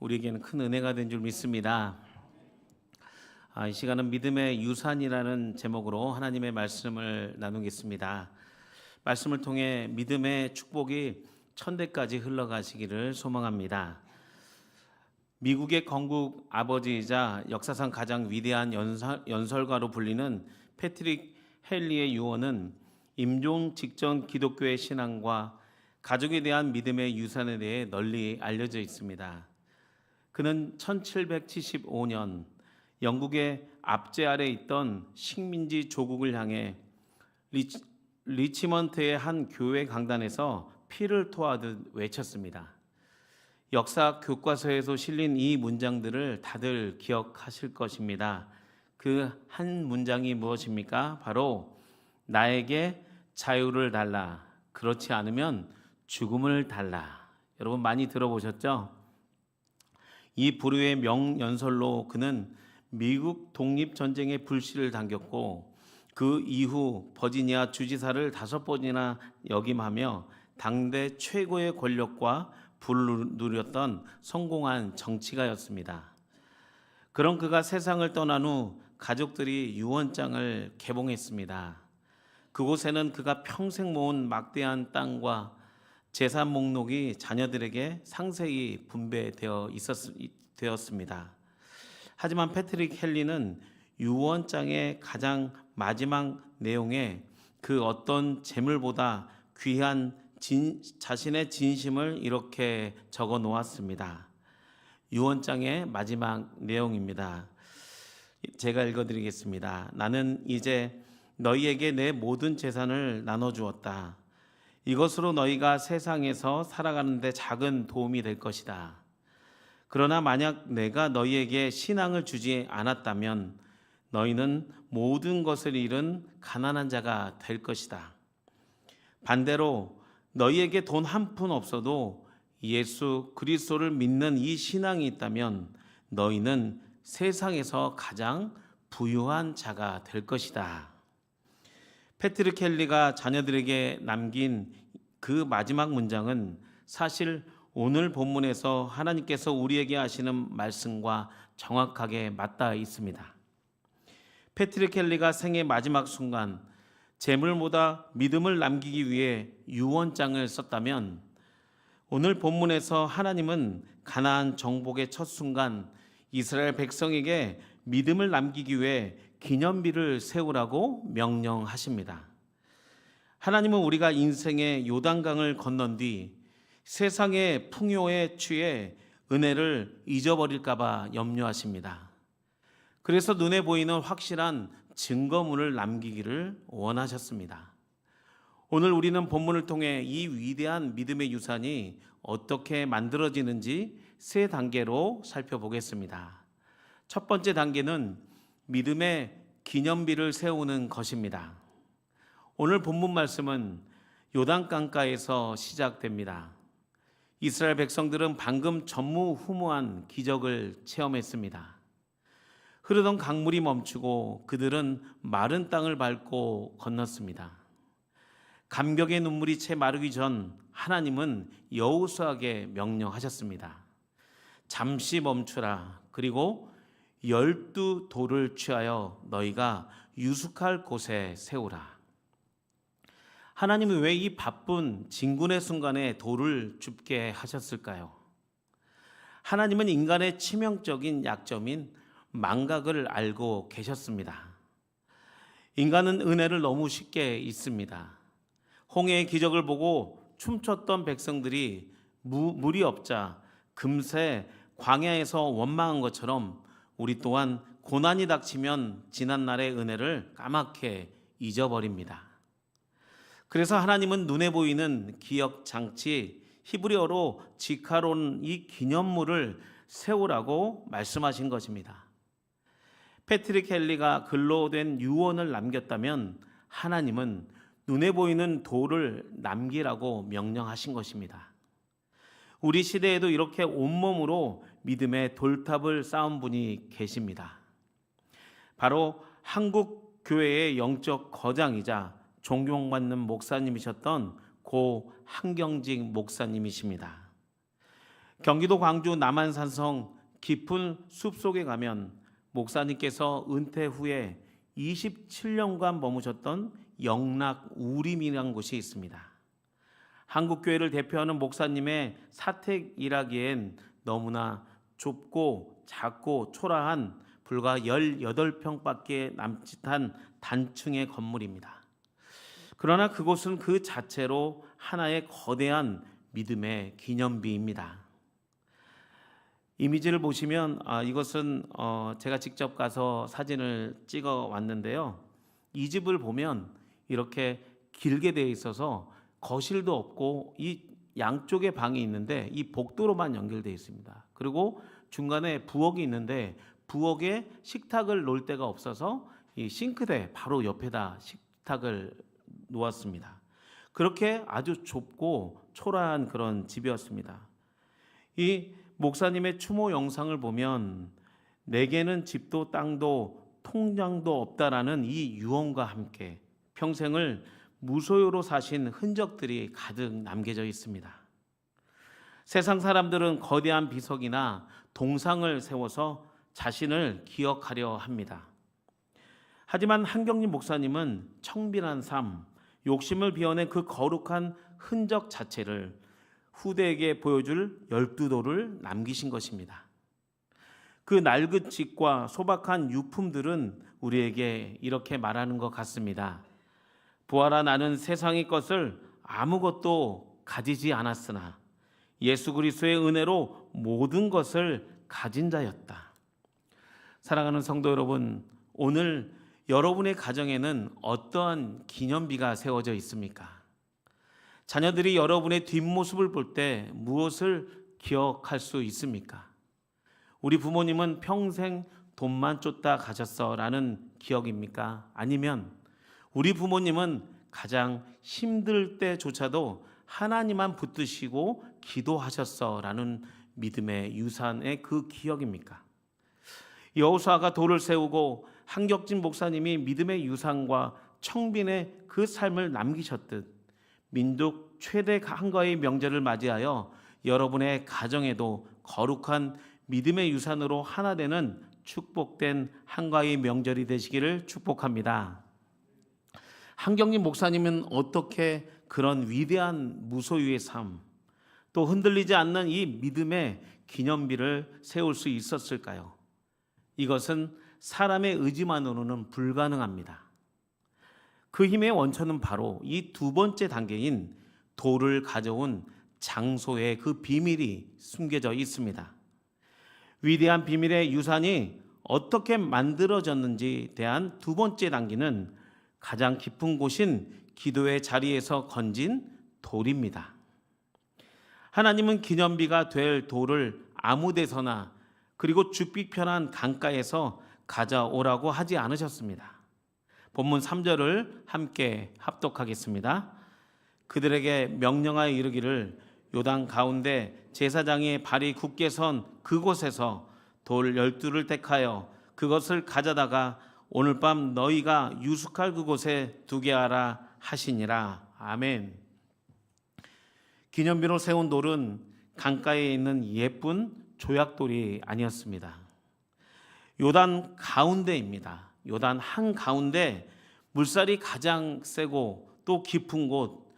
우리에게는 큰 은혜가 된 줄 믿습니다. 이 시간은 믿음의 유산이라는 제목으로 하나님의 말씀을 나누겠습니다. 말씀을 통해 믿음의 축복이 천대까지 흘러가시기를 소망합니다. 미국의 건국 아버지이자 역사상 가장 위대한 연설가로 불리는 패트릭 헨리의 유언은 임종 직전 기독교의 신앙과 가족에 대한 믿음의 유산에 대해 널리 알려져 있습니다. 그는 1775년 영국의 압제 아래 있던 식민지 조국을 향해 리치먼트의 한 교회 강단에서 피를 토하듯 외쳤습니다. 역사 교과서에서 실린 이 문장들을 다들 기억하실 것입니다. 그 한 문장이 무엇입니까? 바로 나에게 자유를 달라. 그렇지 않으면 죽음을 달라. 여러분 많이 들어보셨죠? 이 부류의 명연설로 그는 미국 독립전쟁의 불씨를 당겼고 그 이후 버지니아 주지사를 5번이나 역임하며 당대 최고의 권력과 부를 누렸던 성공한 정치가였습니다. 그런 그가 세상을 떠난 후 가족들이 유언장을 개봉했습니다. 그곳에는 그가 평생 모은 막대한 땅과 재산 목록이 자녀들에게 상세히 분배되었습니다. 하지만 패트릭 헨리는 유언장의 가장 마지막 내용에 그 어떤 재물보다 귀한 자신의 진심을 이렇게 적어 놓았습니다. 유언장의 마지막 내용입니다. 제가 읽어드리겠습니다. 나는 이제 너희에게 내 모든 재산을 나눠주었다. 이것으로 너희가 세상에서 살아가는 데 작은 도움이 될 것이다. 그러나 만약 내가 너희에게 신앙을 주지 않았다면 너희는 모든 것을 잃은 가난한 자가 될 것이다. 반대로 너희에게 돈 한 푼 없어도 예수 그리스도를 믿는 이 신앙이 있다면 너희는 세상에서 가장 부유한 자가 될 것이다. 패트릭 헨리가 자녀들에게 남긴 그 마지막 문장은 사실 오늘 본문에서 하나님께서 우리에게 하시는 말씀과 정확하게 맞닿아 있습니다. 패트릭 헨리가 생의 마지막 순간 재물보다 믿음을 남기기 위해 유언장을 썼다면 오늘 본문에서 하나님은 가나안 정복의 첫 순간 이스라엘 백성에게 믿음을 남기기 위해 기념비를 세우라고 명령하십니다. 하나님은 우리가 인생의 요단강을 건넌 뒤 세상의 풍요에 취해 은혜를 잊어버릴까 봐 염려하십니다. 그래서 눈에 보이는 확실한 증거물을 남기기를 원하셨습니다. 오늘 우리는 본문을 통해 이 위대한 믿음의 유산이 어떻게 만들어지는지 3단계로 살펴보겠습니다. 첫 번째 단계는 믿음의 기념비를 세우는 것입니다. 오늘 본문 말씀은 요단강가에서 시작됩니다. 이스라엘 백성들은 방금 전무후무한 기적을 체험했습니다. 흐르던 강물이 멈추고 그들은 마른 땅을 밟고 건넜습니다. 감격의 눈물이 채 마르기 전 하나님은 여호수아에게 명령하셨습니다. 잠시 멈추라. 그리고 12돌을 취하여 너희가 유숙할 곳에 세우라. 하나님은 왜 이 바쁜 진군의 순간에 돌을 줍게 하셨을까요? 하나님은 인간의 치명적인 약점인 망각을 알고 계셨습니다. 인간은 은혜를 너무 쉽게 잊습니다. 홍해의 기적을 보고 춤췄던 백성들이 물이 없자 금세 광야에서 원망한 것처럼 우리 또한 고난이 닥치면 지난날의 은혜를 까맣게 잊어버립니다. 그래서 하나님은 눈에 보이는 기억 장치, 히브리어로 지카론 이 기념물을 세우라고 말씀하신 것입니다. 패트릭 헨리가 글로 된 유언을 남겼다면 하나님은 눈에 보이는 돌을 남기라고 명령하신 것입니다. 우리 시대에도 이렇게 온몸으로 믿음의 돌탑을 쌓은 분이 계십니다. 바로 한국 교회의 영적 거장이자 존경받는 목사님이셨던 고 한경직 목사님이십니다. 경기도 광주 남한산성 깊은 숲속에 가면 목사님께서 은퇴 후에 27년간 머무셨던 영락우림이라는 곳이 있습니다. 한국교회를 대표하는 목사님의 사택이라기엔 너무나 좁고 작고 초라한 불과 18평밖에 남짓한 단층의 건물입니다. 그러나 그곳은 그 자체로 하나의 거대한 믿음의 기념비입니다. 이미지를 보시면 이것은 제가 직접 가서 사진을 찍어 왔는데요. 이 집을 보면 이렇게 길게 되어 있어서 거실도 없고 이 양쪽에 방이 있는데 이 복도로만 연결되어 있습니다. 그리고 중간에 부엌이 있는데 부엌에 식탁을 놓을 데가 없어서 이 싱크대 바로 옆에다 식탁을 놓았습니다. 그렇게 아주 좁고 초라한 그런 집이었습니다. 이 목사님의 추모 영상을 보면 내게는 집도 땅도 통장도 없다라는 이 유언과 함께 평생을 무소유로 사신 흔적들이 가득 남겨져 있습니다. 세상 사람들은 거대한 비석이나 동상을 세워서 자신을 기억하려 합니다. 하지만 한경림 목사님은 청빈한 삶, 욕심을 비워낸 그 거룩한 흔적 자체를 후대에게 보여줄 12도를 남기신 것입니다. 그 낡은 집과 소박한 유품들은 우리에게 이렇게 말하는 것 같습니다. 부활아, 나는 세상의 것을 아무것도 가지지 않았으나 예수 그리스도의 은혜로 모든 것을 가진 자였다. 사랑하는 성도 여러분, 오늘 여러분의 가정에는 어떠한 기념비가 세워져 있습니까? 자녀들이 여러분의 뒷모습을 볼 때 무엇을 기억할 수 있습니까? 우리 부모님은 평생 돈만 쫓다 가셨어 라는 기억입니까? 아니면 우리 부모님은 가장 힘들 때조차도 하나님만 붙드시고 기도하셨어 라는 믿음의 유산의 그 기억입니까? 여호수아가 돌을 세우고 한격진 목사님이 믿음의 유산과 청빈의 그 삶을 남기셨듯 민족 최대 한가위 명절을 맞이하여 여러분의 가정에도 거룩한 믿음의 유산으로 하나 되는 축복된 한가위 명절이 되시기를 축복합니다. 한경림 목사님은 어떻게 그런 위대한 무소유의 삶, 또 흔들리지 않는 이 믿음의 기념비를 세울 수 있었을까요? 이것은 사람의 의지만으로는 불가능합니다. 그 힘의 원천은 바로 이 두 번째 단계인 돌을 가져온 장소에 그 비밀이 숨겨져 있습니다. 위대한 비밀의 유산이 어떻게 만들어졌는지 대한 두 번째 단계는 가장 깊은 곳인 기도의 자리에서 건진 돌입니다. 하나님은 기념비가 될 돌을 아무 데서나 그리고 죽기 편한 강가에서 가져오라고 하지 않으셨습니다. 본문 3절을 함께 합독하겠습니다. 그들에게 명령하여 이르기를 요단 가운데 제사장의 발이 굳게 선 그곳에서 돌 12를 택하여 그것을 가져다가 오늘 밤 너희가 유숙할 그곳에 두게 하라 하시니라. 아멘. 기념비로 세운 돌은 강가에 있는 예쁜 조약돌이 아니었습니다. 요단 가운데입니다. 요단 한가운데 물살이 가장 세고 또 깊은 곳,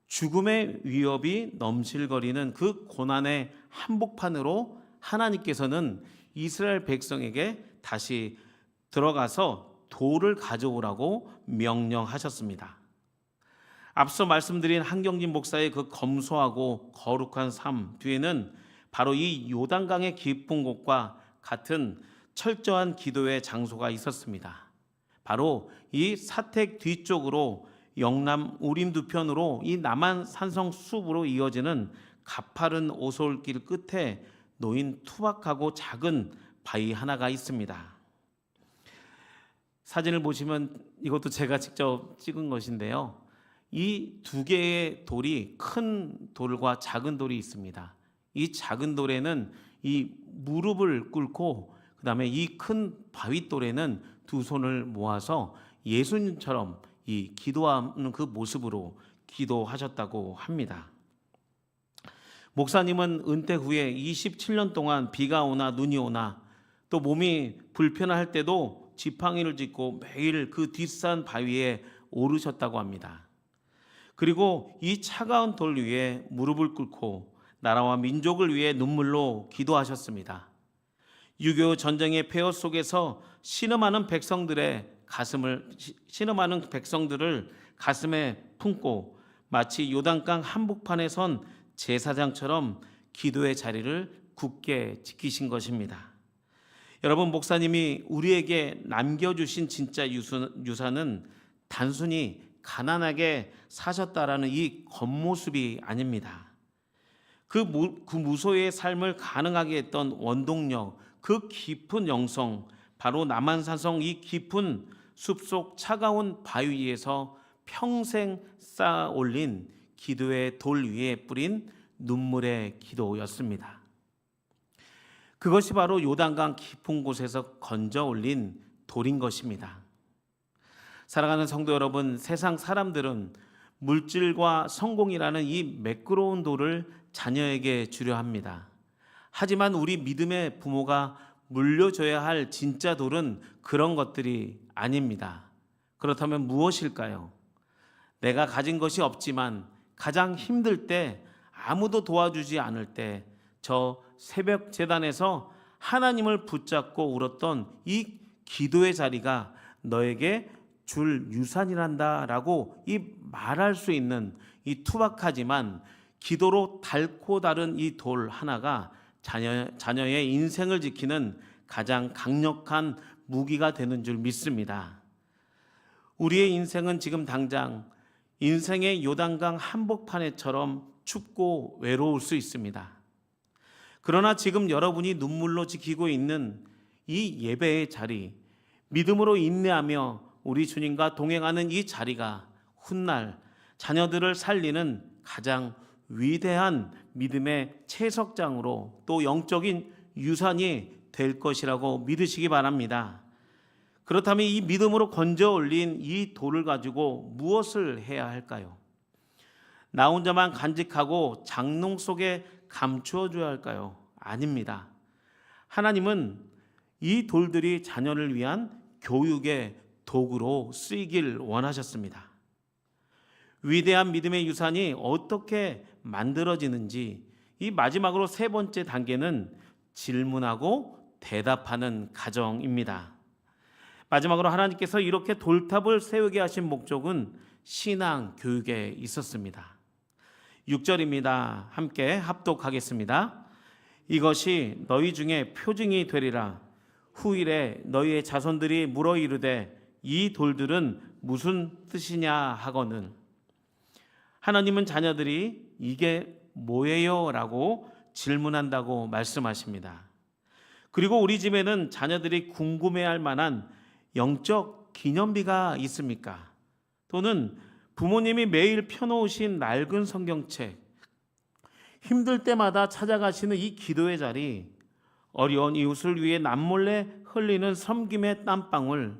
죽음의 위협이 넘실거리는 그 고난의 한복판으로 하나님께서는 이스라엘 백성에게 다시 들어가서 돌을 가져오라고 명령하셨습니다. 앞서 말씀드린 한경진 목사의 그 검소하고 거룩한 삶 뒤에는 바로 이 요단강의 깊은 곳과 같은 철저한 기도의 장소가 있었습니다. 바로 이 사택 뒤쪽으로 영남 우림 두 편으로 이 남한 산성 숲으로 이어지는 가파른 오솔길 끝에 놓인 투박하고 작은 바위 하나가 있습니다. 사진을 보시면 이것도 제가 직접 찍은 것인데요. 이 두 개의 돌이 큰 돌과 작은 돌이 있습니다. 이 작은 돌에는 이 무릎을 꿇고 그 다음에 이 큰 바윗돌에는 두 손을 모아서 예수님처럼 이 기도하는 그 모습으로 기도하셨다고 합니다. 목사님은 은퇴 후에 27년 동안 비가 오나 눈이 오나 또 몸이 불편할 때도 지팡이를 짚고 매일 그 뒷산 바위에 오르셨다고 합니다. 그리고 이 차가운 돌 위에 무릎을 꿇고 나라와 민족을 위해 눈물로 기도하셨습니다. 6.25 전쟁의 폐허 속에서 신음하는 백성들을 가슴에 품고 마치 요단강 한복판에 선 제사장처럼 기도의 자리를 굳게 지키신 것입니다. 여러분, 목사님이 우리에게 남겨주신 진짜 유산은 단순히 가난하게 사셨다라는 이 겉모습이 아닙니다. 그 무소의 삶을 가능하게 했던 원동력, 그 깊은 영성, 바로 남한산성 이 깊은 숲속 차가운 바위 위에서 평생 쌓아 올린 기도의 돌 위에 뿌린 눈물의 기도였습니다. 그것이 바로 요단강 깊은 곳에서 건져 올린 돌인 것입니다. 사랑하는 성도 여러분, 세상 사람들은 물질과 성공이라는 이 매끄러운 돌을 자녀에게 주려 합니다. 하지만 우리 믿음의 부모가 물려줘야 할 진짜 돌은 그런 것들이 아닙니다. 그렇다면 무엇일까요? 내가 가진 것이 없지만 가장 힘들 때, 아무도 도와주지 않을 때 저 새벽 제단에서 하나님을 붙잡고 울었던 이 기도의 자리가 너에게 줄 유산이란다라고 이 말할 수 있는 이 투박하지만 기도로 닳고 다른 이 돌 하나가 자녀의 인생을 지키는 가장 강력한 무기가 되는 줄 믿습니다. 우리의 인생은 지금 당장 인생의 요단강 한복판에처럼 춥고 외로울 수 있습니다. 그러나 지금 여러분이 눈물로 지키고 있는 이 예배의 자리, 믿음으로 인내하며 우리 주님과 동행하는 이 자리가 훗날 자녀들을 살리는 가장 위대한 믿음의 채석장으로 또 영적인 유산이 될 것이라고 믿으시기 바랍니다. 그렇다면 이 믿음으로 건져 올린 이 돌을 가지고 무엇을 해야 할까요? 나 혼자만 간직하고 장롱 속에 감추어 줘야 할까요? 아닙니다. 하나님은 이 돌들이 자녀를 위한 교육의 도구로 쓰이길 원하셨습니다. 위대한 믿음의 유산이 어떻게 만들어지는지 이 마지막으로 세 번째 단계는 질문하고 대답하는 과정입니다. 마지막으로 하나님께서 이렇게 돌탑을 세우게 하신 목적은 신앙 교육에 있었습니다. 6절입니다. 함께 합독하겠습니다. 이것이 너희 중에 표징이 되리라. 후일에 너희의 자손들이 물어 이르되 이 돌들은 무슨 뜻이냐 하거늘. 하나님은 자녀들이 이게 뭐예요? 라고 질문한다고 말씀하십니다. 그리고 우리 집에는 자녀들이 궁금해할 만한 영적 기념비가 있습니까? 또는 부모님이 매일 펴놓으신 낡은 성경책, 힘들 때마다 찾아가시는 이 기도의 자리, 어려운 이웃을 위해 남몰래 흘리는 섬김의 땀방울,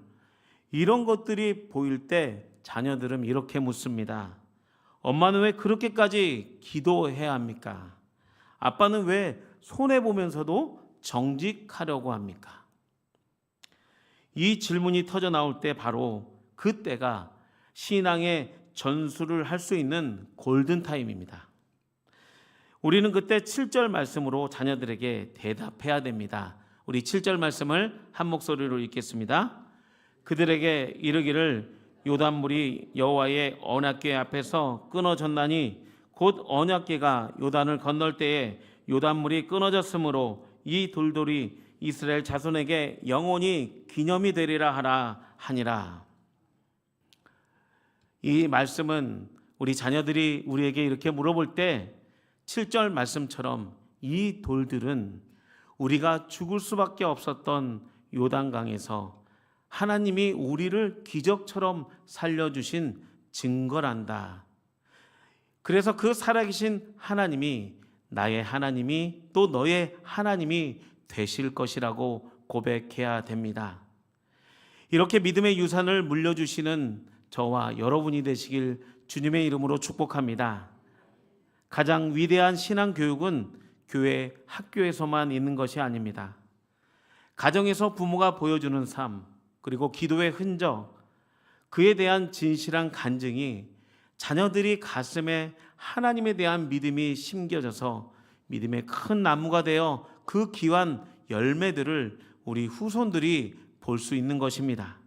이런 것들이 보일 때 자녀들은 이렇게 묻습니다. 엄마는 왜 그렇게까지 기도해야 합니까? 아빠는 왜 손해보면서도 정직하려고 합니까? 이 질문이 터져 나올 때 바로 그때가 신앙의 전수를 할 수 있는 골든타임입니다. 우리는 그때 7절 말씀으로 자녀들에게 대답해야 됩니다. 우리 7절 말씀을 한 목소리로 읽겠습니다. 그들에게 이르기를 요단물이 여호와의 언약궤 앞에서 끊어졌나니 곧 언약궤가 요단을 건널 때에 요단물이 끊어졌으므로 이 돌돌이 이스라엘 자손에게 영원히 기념이 되리라 하라 하니라. 이 말씀은 우리 자녀들이 우리에게 이렇게 물어볼 때 7절 말씀처럼 이 돌들은 우리가 죽을 수밖에 없었던 요단강에서 하나님이 우리를 기적처럼 살려주신 증거란다. 그래서 그 살아계신 하나님이 나의 하나님이 또 너의 하나님이 되실 것이라고 고백해야 됩니다. 이렇게 믿음의 유산을 물려주시는 저와 여러분이 되시길 주님의 이름으로 축복합니다. 가장 위대한 신앙 교육은 교회 학교에서만 있는 것이 아닙니다. 가정에서 부모가 보여주는 삶, 그리고 기도의 흔적, 그에 대한 진실한 간증이 자녀들이 가슴에 하나님에 대한 믿음이 심겨져서 믿음의 큰 나무가 되어 그 귀한 열매들을 우리 후손들이 볼 수 있는 것입니다.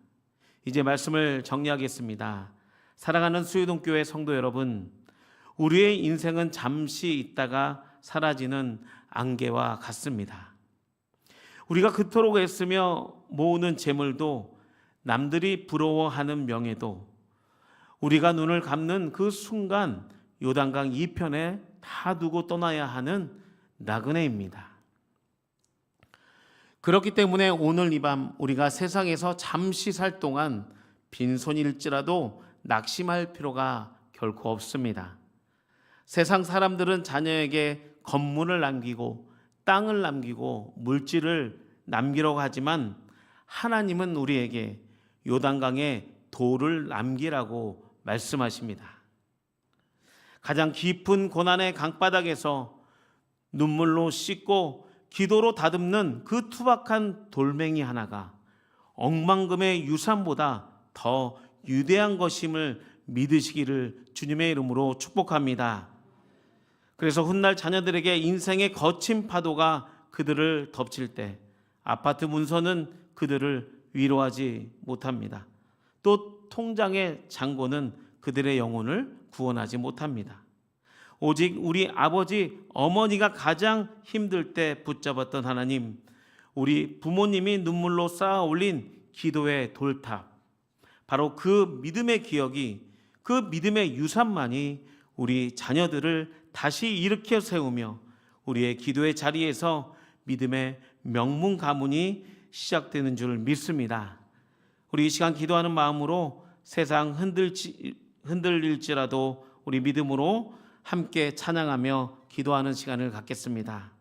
이제 말씀을 정리하겠습니다. 사랑하는 수유동교회 성도 여러분, 우리의 인생은 잠시 있다가 사라지는 안개와 같습니다. 우리가 그토록 애쓰며 모으는 재물도, 남들이 부러워하는 명예도 우리가 눈을 감는 그 순간 요단강 이편에 다 두고 떠나야 하는 나그네입니다. 그렇기 때문에 오늘 이 밤 우리가 세상에서 잠시 살 동안 빈손일지라도 낙심할 필요가 결코 없습니다. 세상 사람들은 자녀에게 건물을 남기고 땅을 남기고 물질을 남기려고 하지만 하나님은 우리에게 요단강에 돌을 남기라고 말씀하십니다. 가장 깊은 고난의 강바닥에서 눈물로 씻고 기도로 다듬는 그 투박한 돌멩이 하나가 억만금의 유산보다 더 유대한 것임을 믿으시기를 주님의 이름으로 축복합니다. 그래서 훗날 자녀들에게 인생의 거친 파도가 그들을 덮칠 때 아파트 문서는 그들을 위로하지 못합니다. 또 통장의 잔고는 그들의 영혼을 구원하지 못합니다. 오직 우리 아버지, 어머니가 가장 힘들 때 붙잡았던 하나님, 우리 부모님이 눈물로 쌓아 올린 기도의 돌탑, 바로 그 믿음의 기억이, 그 믿음의 유산만이 우리 자녀들을 다시 일으켜 세우며 우리의 기도의 자리에서 믿음의 명문 가문이 시작되는 줄 믿습니다. 우리 이 시간 기도하는 마음으로 세상 흔들릴지라도 우리 믿음으로 함께 찬양하며 기도하는 시간을 갖겠습니다.